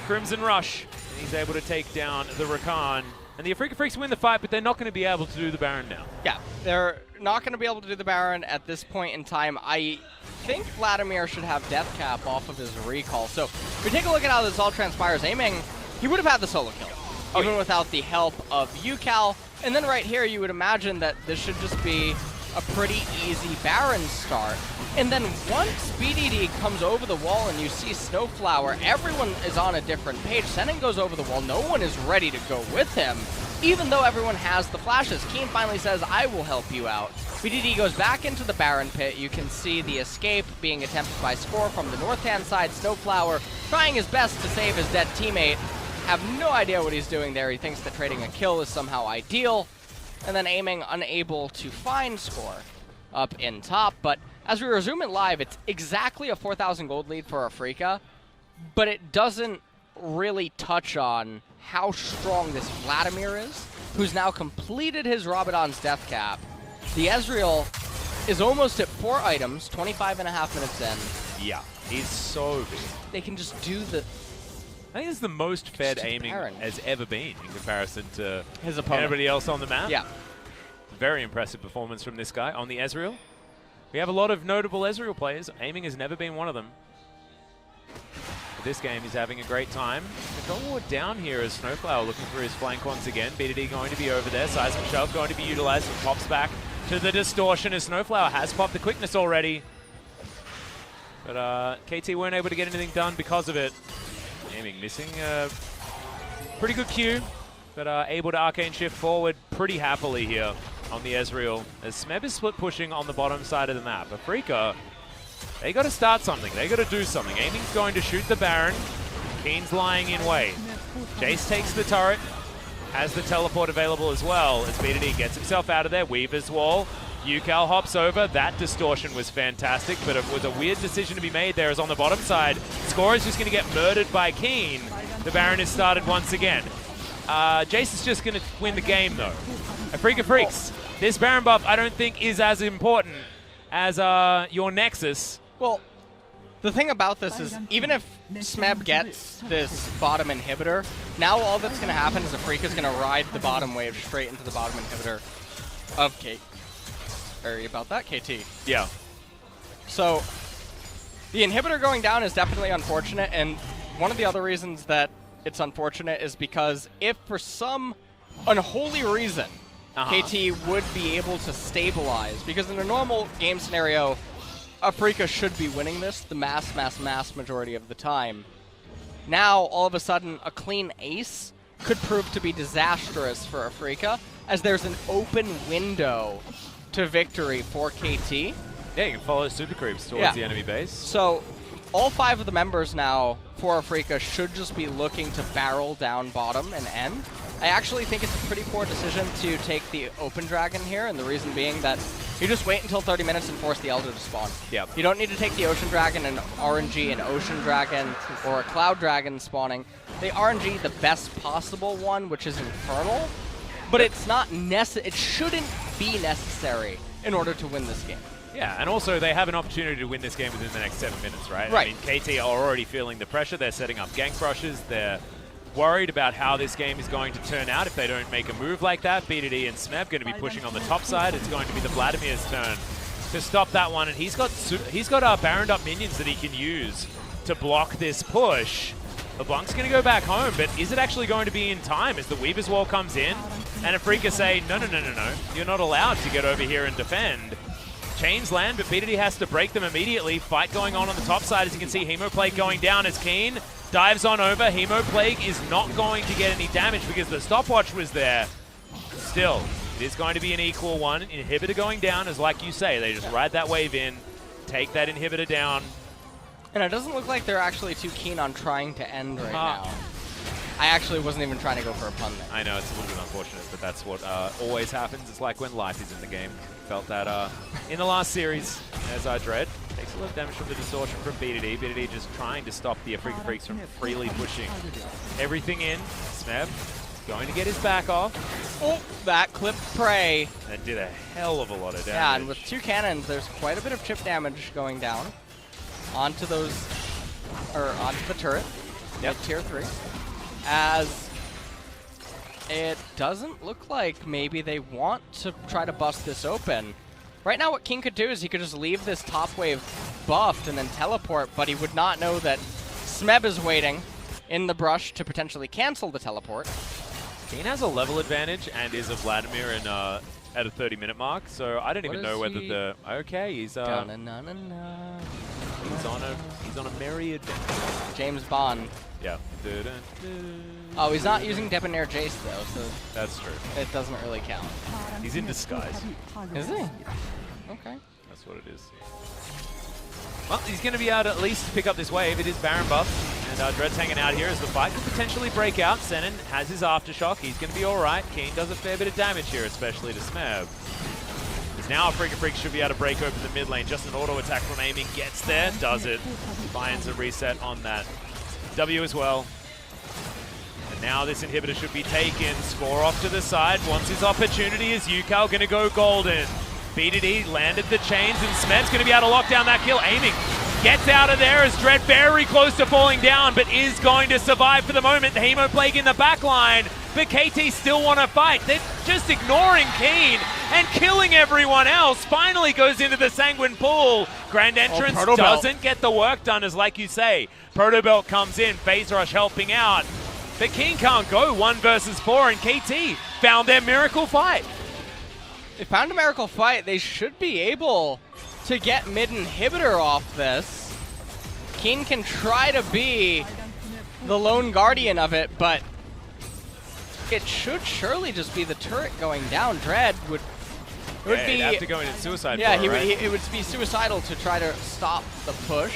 Crimson Rush. And he's able to take down the Rakan. And the Afreeca Freecs win the fight, but they're not going to be able to do the Baron now. Yeah, they're not going to be able to do the Baron at this point in time. I think Vladimir should have Death Cap off of his recall. So if we take a look at how this all transpires, aiming, he would have had the solo kill, even without the help of Ucal. And then right here, you would imagine that this should just be a pretty easy Baron start. And then once BDD comes over the wall and you see SnowFlower, everyone is on a different page. Senan goes over the wall. No one is ready to go with him, even though everyone has the flashes. Kiin finally says, I will help you out. BDD goes back into the Baron pit. You can see the escape being attempted by Score from the north-hand side. SnowFlower trying his best to save his dead teammate. Have no idea what he's doing there. He thinks that trading a kill is somehow ideal. And then aiming, unable to find Score up in top. But as we resume it live, it's exactly a 4,000 gold lead for Afreeca, but it doesn't really touch on how strong this Vladimir is, who's now completed his Rabadon's death cap. The Ezreal is almost at 4 items, 25.5 minutes in. Yeah, he's so big. They can just do the... I think it's the most fed aiming Baron. has ever been in comparison to His opponent. everybody else on the map. Yeah. Very impressive performance from this guy on the Ezreal. We have a lot of notable Ezreal players. Aiming has never been one of them. But this game, he's having a great time. Control ward down here as SnowFlower looking for his flank once again. BDD going to be over there. Seismic Shove going to be utilized. And pops back to the Distortion as SnowFlower has popped the quickness already. But KT weren't able to get anything done because of it. Aiming missing a pretty good Q, but able to Arcane Shift forward pretty happily here on the Ezreal, as Smeb is split pushing on the bottom side of the map. Afreeca, they got to start something. They got to do something. Aiming's going to shoot the Baron. Kiin's lying in wait. Jace takes the turret, has the teleport available as well, as BDD gets himself out of there. Weaver's wall. Ucal hops over. That Distortion was fantastic, but it was a weird decision to be made there, as on the bottom side, Score is just going to get murdered by Kiin. The Baron is started once again. Jace is just going to win the game, though. Afreeca Freecs, this Baron buff I don't think is as important as your Nexus. Well, the thing about this is, even if Smeb gets this bottom inhibitor, now all that's going to happen is Afreeca's going to ride the bottom wave straight into the bottom inhibitor of Kate. Sorry about that, KT. Yeah. So, the inhibitor going down is definitely unfortunate, and one of the other reasons that it's unfortunate is because if for some unholy reason KT would be able to stabilize, because in a normal game scenario, Afreeca should be winning this the mass majority of the time. Now, all of a sudden, a clean ace could prove to be disastrous for Afreeca, as there's an open window to victory for KT. Yeah, you can follow super creeps towards the enemy base. So all 5 of the members now for Afreeca should just be looking to barrel down bottom and end. I actually think it's a pretty poor decision to take the Open Dragon here, and the reason being that you just wait until 30 minutes and force the Elder to spawn. Yep. You don't need to take the Ocean Dragon and RNG an Ocean Dragon or a Cloud Dragon spawning. The RNG, the best possible one, which is Infernal, but it's not it shouldn't be necessary in order to win this game. Yeah, and also they have an opportunity to win this game within the next 7 minutes, right? Right. I mean, KT are already feeling the pressure. They're setting up gank brushes. They're worried about how this game is going to turn out if they don't make a move like that. BDD and Smeb going to be pushing on the top side. It's going to be the Vladimir's turn to stop that one, and he's got Baroned up minions that he can use to block this push. LeBlanc's going to go back home, but is it actually going to be in time as the Weaver's Wall comes in and Afreeca say, no, you're not allowed to get over here and defend. Chains land, but BDD has to break them immediately. Fight going on the top side, as you can see. Hemoplague going down as Kiin dives on over. Hemoplague is not going to get any damage because the stopwatch was there. still, it is going to be an equal one. Inhibitor going down is like you say. They just ride that wave in, take that inhibitor down. And it doesn't look like they're actually too keen on trying to end right now. I actually wasn't even trying to go for a pun there. I know, it's a little bit unfortunate, but that's what always happens. It's like when life is in the game. Felt that in the last series, as I dread. Takes a lot of damage from the distortion from BDD. BDD just trying to stop the Afreeca Freecs from freely pushing everything in. Smeb going to get his back off. Oh, that clipped prey. That did a hell of a lot of damage. Yeah, and with 2 cannons, there's quite a bit of chip damage going down onto those, or onto the turret. Yep. Tier 3. As it doesn't look like maybe they want to try to bust this open. Right now what King could do is he could just leave this top wave buffed and then teleport, but he would not know that Smeb is waiting in the brush to potentially cancel the teleport. Kiin has a level advantage and is a Vladimir in, at a 30-minute mark, so I don't even know whether the... Okay, he's on a merry adventure. James Bond. Yeah. Oh, he's not using Debonair Jace though, so that's true. It doesn't really count. He's in disguise. Is he? Okay. That's what it is. Well, he's going to be able to at least pick up this wave. It is Baron buff, and Dread's hanging out here as the fight could potentially break out. Senan has his aftershock. He's going to be all right. Kiin does a fair bit of damage here, especially to Smeb. Now Afreeca Freecs should be able to break open the mid lane. Just an auto attack from aiming gets there, does it. Finds a reset on that W as well. And now this inhibitor should be taken. Score off to the side. Wants his opportunity. Is Ucal going to go golden? BDD landed the chains, and Smeb's going to be able to lock down that kill. Aiming gets out of there as Dread very close to falling down, but is going to survive for the moment. The Hemo Plague in the back line, but KT still want to fight. They're just ignoring Kiin and killing everyone else. Finally goes into the Sanguine Pool. Grand Entrance doesn't get the work done, as like you say. Protobelt comes in, Phase Rush helping out. But Kiin can't go 1 versus 4, and KT found their miracle fight. They found a miracle fight. They should be able to get mid inhibitor off this. Kiin can try to be the lone guardian of it, but it should surely just be the turret going down. Dread would he'd have to go into suicide. Yeah, for it, it would be suicidal to try to stop the push.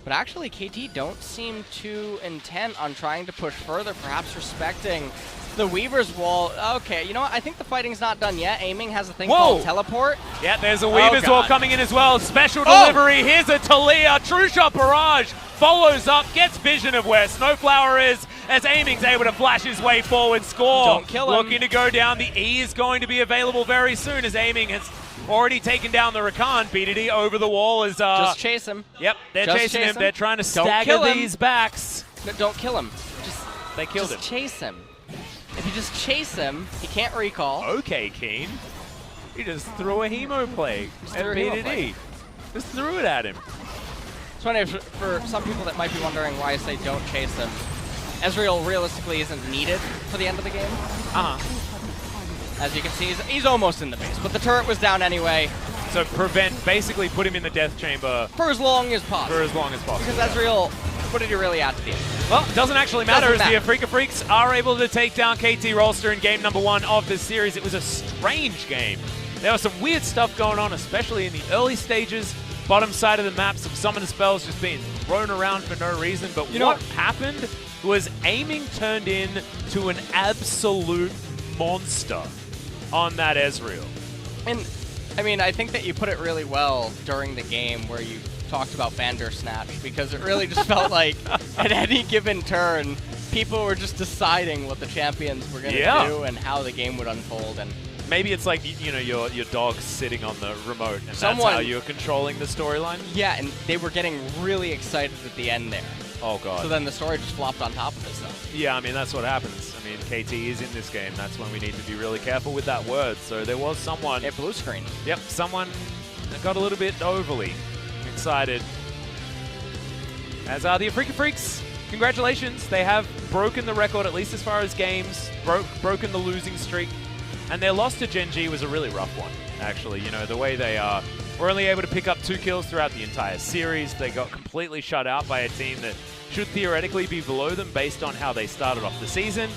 But actually, KT don't seem too intent on trying to push further, perhaps respecting the Weaver's wall. Okay, you know what? I think the fighting's not done yet. Aiming has a thing called teleport. Yeah, there's a Weaver's wall coming in as well. Special delivery. Here's a Talia. True shot barrage. Follows up. Gets vision of where SnowFlower is as Aiming's able to flash his way forward. Score. Don't kill him. Looking to go down. The E is going to be available very soon as Aiming has already taken down the Rakan. BDD over the wall is... just chase him. Yep, they're chasing him. They're trying to Don't stagger kill him. these backs. No, don't kill him. They killed him. Just chase him. If you just chase him, he can't recall. Okay, Kiin. He just threw a Hemo Plague at BDD. Just threw it at him. It's funny for some people that might be wondering why I say don't chase him. Ezreal realistically isn't needed for the end of the game. As you can see, he's almost in the base, but the turret was down anyway. So basically put him in the death chamber. For as long as possible. For as long as possible. Because Ezreal, what did he really add to the end? Well, it doesn't actually matter as the Afreeca Freecs are able to take down KT Rolster in game number 1 of this series. It was a strange game. There was some weird stuff going on, especially in the early stages. Bottom side of the map, some summon spells just being thrown around for no reason. But what happened was Aiming turned into an absolute monster on that Ezreal. And, I mean, I think that you put it really well during the game where you talked about Bandersnatch, because it really just felt like at any given turn, people were just deciding what the champions were going to do and how the game would unfold. And maybe it's like, you know, your dog sitting on the remote, and that's how you're controlling the storyline? Yeah, and they were getting really excited at the end there. Oh, God. So then the story just flopped on top of itself. Yeah, I mean, that's what happens. I mean, KT is in this game. That's when we need to be really careful with that word. So there was someone... It blue screen. Yep, someone that got a little bit overly excited. As are the Afreeca Freecs. Congratulations. They have broken the record, at least as far as games, broken the losing streak. And their loss to GenG was a really rough one, actually. You know, the way they were only able to pick up 2 kills throughout the entire series. They got completely shut out by a team that should theoretically be below them based on how they started off the season.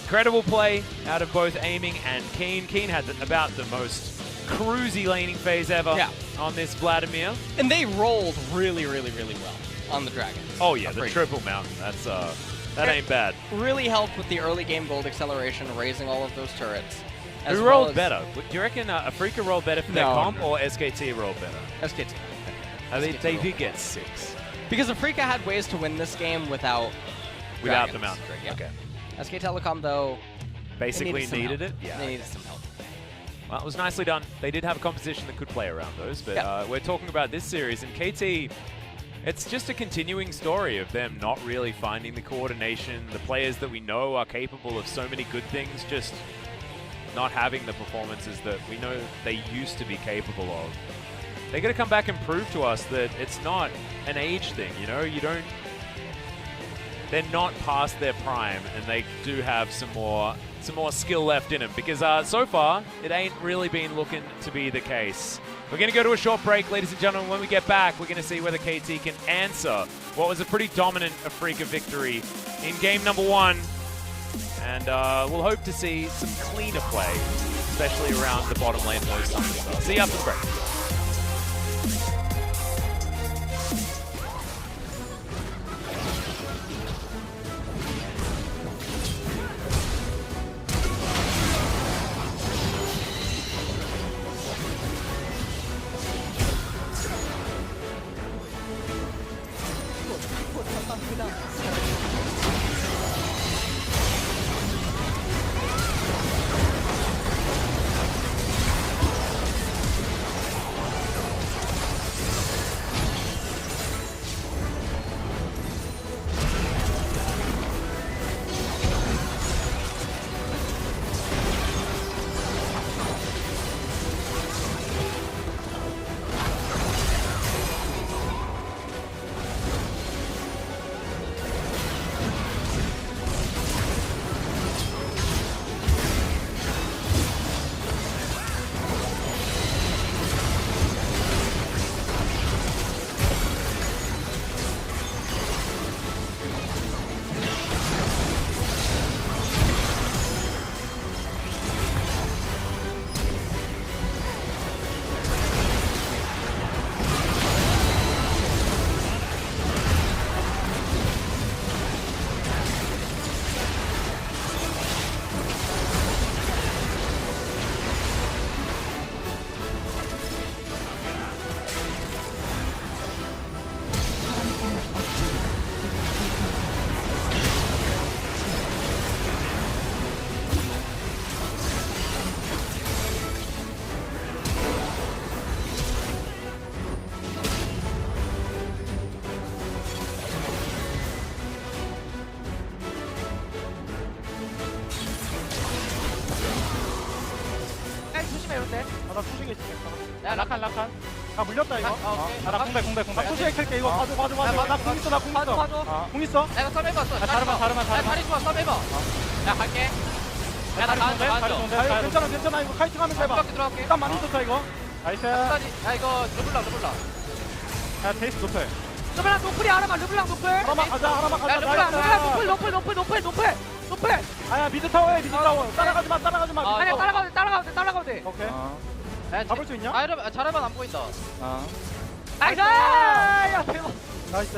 Incredible play out of both Aiming and Kiin. Kiin had about the most cruisy laning phase ever on this Vladimir. And they rolled really, really, really well on the Dragon. Oh yeah, the triple mountain. That's that ain't bad. Really helped with the early game gold acceleration, raising all of those turrets. Who rolled better? Do you reckon Afreeca rolled better for their comp or SKT rolled better? SKT. They did get 6. Because Afreeca had ways to win this game without the mountain. Yeah. Okay. SK Telecom, though, basically needed it. Yeah, they needed some help. Well, it was nicely done. They did have a composition that could play around those, but we're talking about this series, and KT, it's just a continuing story of them not really finding the coordination. The players that we know are capable of so many good things, just not having the performances that we know they used to be capable of. They're going to come back and prove to us that it's not an age thing, you know? They're not past their prime, and they do have some more skill left in them, because so far, it ain't really been looking to be the case. We're going to go to a short break, ladies and gentlemen. When we get back, we're going to see whether KT can answer what was a pretty dominant Afreeca victory in game number 1. And we'll hope to see some cleaner play, especially around the bottom lane most times. See you after the break. 나 수식에 있으니까. 야 라칸. 아 물렸다 이거. 나 공백. 수식에 클게 이거. 봐줘. 나 공 있어. 공 있어. 야 이거 썰 해봐. 다르만. 야 다리 좋아 썰 해봐. 야 갈게. 야 나 다리 괜찮아 이거 카이팅 하면서 해봐. 들어갈게. 딱 많이 좋다 이거. 나이스. 야 이거 르블랑. 야 테이스 높여. 르블랑 노플이 하나만 르블랑 노플. 하나만 가자. 야 르블랑 노플. 아야 미드 타워에 따라가지 마. 아니야 따라가도 돼. 오케이. 야, 잡을 수 있냐? 아 잘하면 안 보인다. 아. 나이스! 야 대박. 나이스.